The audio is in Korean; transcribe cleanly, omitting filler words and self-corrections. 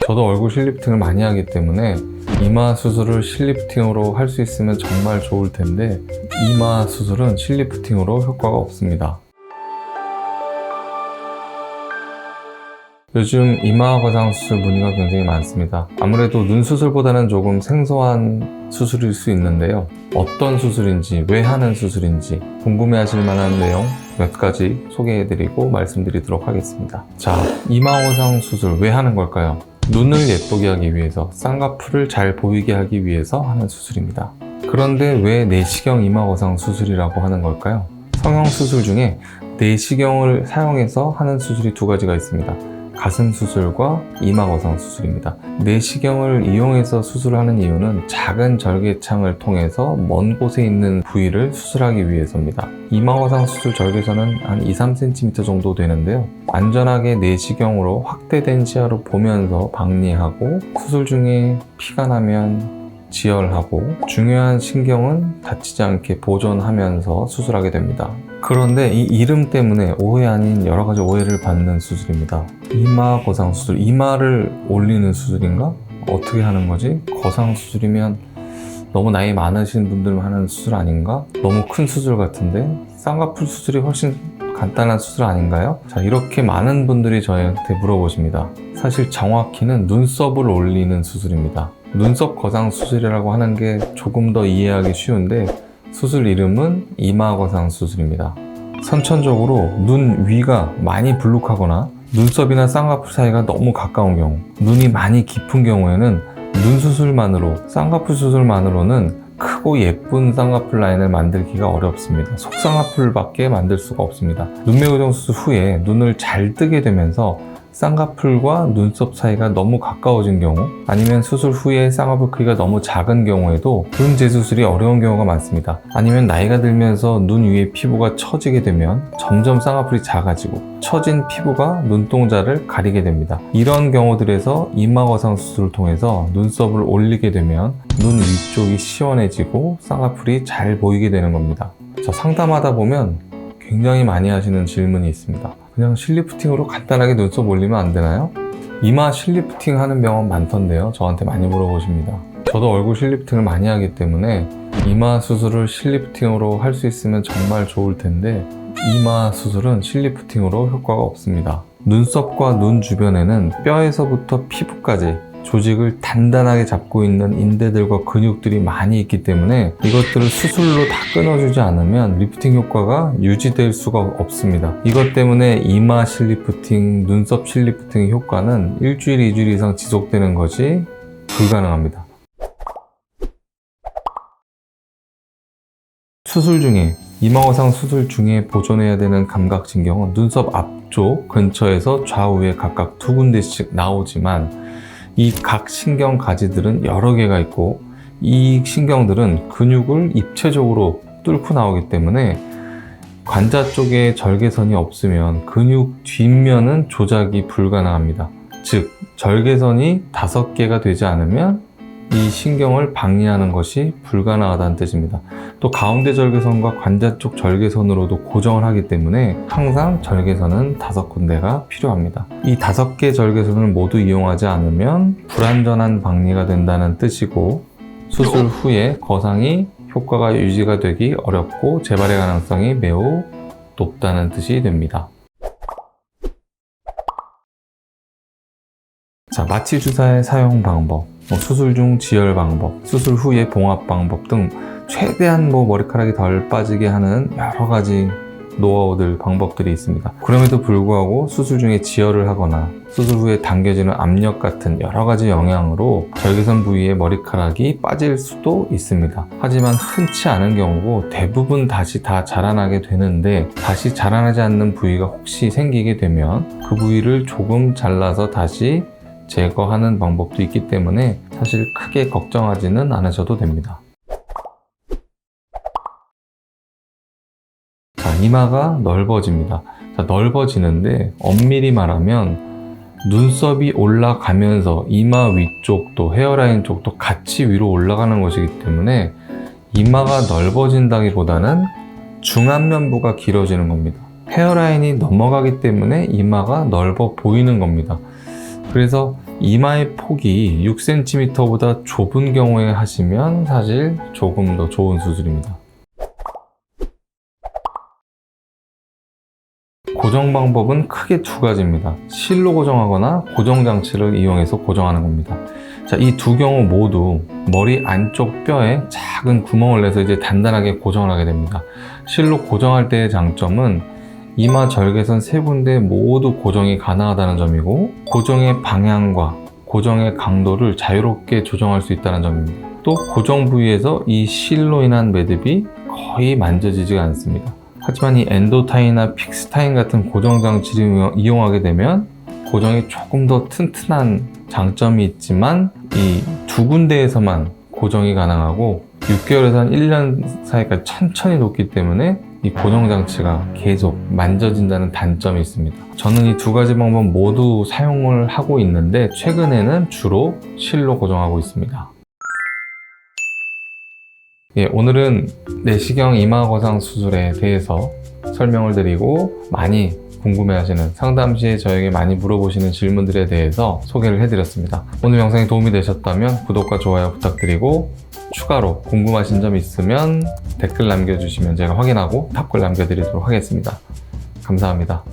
저도 얼굴 실리프팅을 많이 하기 때문에 이마 수술을 실리프팅으로 할 수 있으면 정말 좋을 텐데 이마 수술은 실리프팅으로 효과가 없습니다. 요즘 이마 거상 수술 문의가 굉장히 많습니다. 아무래도 눈 수술보다는 조금 생소한 수술일 수 있는데요. 어떤 수술인지, 왜 하는 수술인지 궁금해하실 만한 내용 몇 가지 소개해드리고 말씀드리도록 하겠습니다. 자, 이마 거상 수술 왜 하는 걸까요? 눈을 예쁘게 하기 위해서, 쌍꺼풀을 잘 보이게 하기 위해서 하는 수술입니다. 그런데 왜 내시경 이마 거상 수술이라고 하는 걸까요? 성형 수술 중에 내시경을 사용해서 하는 수술이 두 가지가 있습니다. 가슴 수술과 이마 거상 수술입니다. 내시경을 이용해서 수술하는 이유는 작은 절개창을 통해서 먼 곳에 있는 부위를 수술하기 위해서입니다. 이마 거상 수술 절개선은 한 2-3cm 정도 되는데요. 안전하게 내시경으로 확대된 시야로 보면서 박리하고, 수술 중에 피가 나면 지혈하고, 중요한 신경은 다치지 않게 보존하면서 수술하게 됩니다. 그런데 이 이름 때문에 오해 아닌 여러 가지 오해를 받는 수술입니다. 이마 거상 수술, 이마를 올리는 수술인가? 어떻게 하는 거지? 거상 수술이면 너무 나이 많으신 분들만 하는 수술 아닌가? 너무 큰 수술 같은데? 쌍꺼풀 수술이 훨씬 간단한 수술 아닌가요? 자, 이렇게 많은 분들이 저희한테 물어보십니다. 사실 정확히는 눈썹을 올리는 수술입니다. 눈썹 거상 수술이라고 하는 게 조금 더 이해하기 쉬운데 수술 이름은 이마 거상 수술입니다. 선천적으로 눈 위가 많이 불룩하거나 눈썹이나 쌍꺼풀 사이가 너무 가까운 경우, 눈이 많이 깊은 경우에는 눈 수술만으로, 쌍꺼풀 수술만으로는 크고 예쁜 쌍꺼풀 라인을 만들기가 어렵습니다. 속쌍꺼풀밖에 만들 수가 없습니다. 눈매교정 수술 후에 눈을 잘 뜨게 되면서 쌍꺼풀과 눈썹 사이가 너무 가까워진 경우, 아니면 수술 후에 쌍꺼풀 크기가 너무 작은 경우에도 눈 재수술이 어려운 경우가 많습니다. 아니면 나이가 들면서 눈 위에 피부가 처지게 되면 점점 쌍꺼풀이 작아지고 처진 피부가 눈동자를 가리게 됩니다. 이런 경우들에서 이마 거상 수술을 통해서 눈썹을 올리게 되면 눈 위쪽이 시원해지고 쌍꺼풀이 잘 보이게 되는 겁니다. 자, 상담하다 보면 굉장히 많이 하시는 질문이 있습니다. 그냥 실리프팅으로 간단하게 눈썹 올리면 안 되나요? 이마 실리프팅 하는 병원 많던데요. 저한테 많이 물어보십니다. 저도 얼굴 실리프팅을 많이 하기 때문에 이마 수술을 실리프팅으로 할 수 있으면 정말 좋을 텐데 이마 수술은 실리프팅으로 효과가 없습니다. 눈썹과 눈 주변에는 뼈에서부터 피부까지 조직을 단단하게 잡고 있는 인대들과 근육들이 많이 있기 때문에 이것들을 수술로 다 끊어주지 않으면 리프팅 효과가 유지될 수가 없습니다. 이것 때문에 이마 실리프팅, 눈썹 실리프팅 효과는 일주일, 2주일 이상 지속되는 것이 불가능합니다. 수술 중에, 이마 거상 수술 중에 보존해야 되는 감각신경은 눈썹 앞쪽 근처에서 좌우에 각각 2군데씩 나오지만 이 각 신경 가지들은 여러 개가 있고 이 신경들은 근육을 입체적으로 뚫고 나오기 때문에 관자 쪽에 절개선이 없으면 근육 뒷면은 조작이 불가능합니다. 즉, 절개선이 5개가 되지 않으면 이 신경을 박리하는 것이 불가능하다는 뜻입니다. 또 가운데 절개선과 관자 쪽 절개선으로도 고정을 하기 때문에 항상 절개선은 5군데가 필요합니다. 이 5개 절개선을 모두 이용하지 않으면 불완전한 박리가 된다는 뜻이고, 수술 후에 거상이 효과가 유지가 되기 어렵고 재발의 가능성이 매우 높다는 뜻이 됩니다. 자, 마취 주사의 사용 방법, 수술 중 지혈 방법, 수술 후의 봉합 방법 등 최대한 머리카락이 덜 빠지게 하는 여러 가지 노하우들, 방법들이 있습니다. 그럼에도 불구하고 수술 중에 지혈을 하거나 수술 후에 당겨지는 압력 같은 여러 가지 영향으로 절개선 부위에 머리카락이 빠질 수도 있습니다. 하지만 흔치 않은 경우고 대부분 다시 다 자라나게 되는데, 다시 자라나지 않는 부위가 혹시 생기게 되면 그 부위를 조금 잘라서 다시 제거하는 방법도 있기 때문에 사실 크게 걱정하지는 않으셔도 됩니다. 자, 이마가 넓어집니다. 자, 넓어지는데 엄밀히 말하면 눈썹이 올라가면서 이마 위쪽도, 헤어라인 쪽도 같이 위로 올라가는 것이기 때문에 이마가 넓어진다기보다는 중안면부가 길어지는 겁니다. 헤어라인이 넘어가기 때문에 이마가 넓어 보이는 겁니다. 그래서 이마의 폭이 6cm보다 좁은 경우에 하시면 사실 조금 더 좋은 수술입니다. 고정 방법은 크게 두 가지입니다. 실로 고정하거나 고정장치를 이용해서 고정하는 겁니다. 자, 이 두 경우 모두 머리 안쪽 뼈에 작은 구멍을 내서 이제 단단하게 고정을 하게 됩니다. 실로 고정할 때의 장점은 이마 절개선 세 군데 모두 고정이 가능하다는 점이고, 고정의 방향과 고정의 강도를 자유롭게 조정할 수 있다는 점입니다. 또 고정 부위에서 이 실로 인한 매듭이 거의 만져지지가 않습니다. 하지만 이 엔도타인이나 픽스타인 같은 고정 장치를 이용하게 되면 고정이 조금 더 튼튼한 장점이 있지만 이 두 군데에서만 고정이 가능하고 6개월에서 한 1년 사이까지 천천히 녹기 때문에 이 고정 장치가 계속 만져진다는 단점이 있습니다. 저는 이 두 가지 방법 모두 사용을 하고 있는데 최근에는 주로 실로 고정하고 있습니다. 예, 오늘은 내시경 이마 거상 수술에 대해서 설명을 드리고, 많이 궁금해하시는, 상담 시에 저에게 많이 물어보시는 질문들에 대해서 소개를 해드렸습니다. 오늘 영상이 도움이 되셨다면 구독과 좋아요 부탁드리고, 추가로 궁금하신 점 있으면 댓글 남겨주시면 제가 확인하고 답글 남겨드리도록 하겠습니다. 감사합니다.